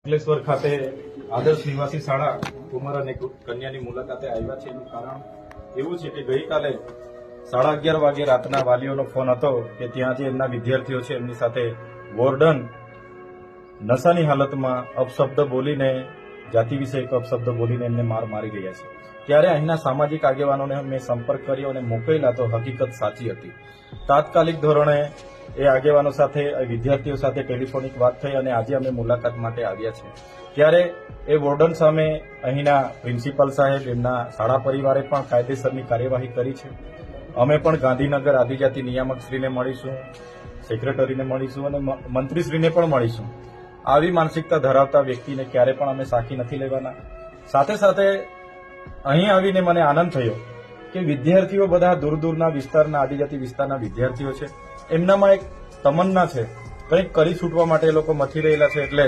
અંકલેશ્વર ખાતે આદર્શ નિવાસી શાળા કુમાર અને કન્યાની મુલાકાતે આવ્યા છે. એનું કારણ એવું છે કે ગઈકાલે 11:30 વાગે રાતના વાલીઓનો ફોન હતો કે ત્યાં જે એમના વિદ્યાર્થીઓ છે એમની સાથે વોર્ડન નશાની હાલતમાં અપશબ્દ બોલીને જાતિ વિશે એક અપશબ્દ બોલીને એમને માર મારી ગયા છે. ત્યારે અહીંના સામાજિક આગેવાનોને મેં સંપર્ક કર્યો અને મોકલેલા તો હકીકત સાચી હતી. તાત્કાલિક ધોરણે એ આગેવાનો સાથે વિદ્યાર્થીઓ સાથે ટેલિફોનિક વાત થઈ અને આજે અમે મુલાકાત માટે આવ્યા છે. ત્યારે એ વોર્ડન સામે અહીંના પ્રિન્સિપાલ સાહેબ એમના શાળા પરિવારે પણ કાયદેસરની કાર્યવાહી કરી છે. અમે પણ ગાંધીનગર આદિજાતિ નિયામકશ્રીને મળીશું, સેક્રેટરીને મળીશું અને મંત્રીશ્રીને પણ મળીશું. આવી માનસિકતા ધરાવતા વ્યક્તિને ક્યારે પણ અમે સાખી નથી લેવાના. સાથે સાથે અહીં આવીને મને આનંદ થયો કે વિદ્યાર્થીઓ બધા દૂર દૂરના વિસ્તારના આદિજાતિ વિસ્તારના વિદ્યાર્થીઓ છે. એમનામાં એક તમન્ના છે, કંઈક કરી છૂટવા માટે એ લોકો મથી રહેલા છે. એટલે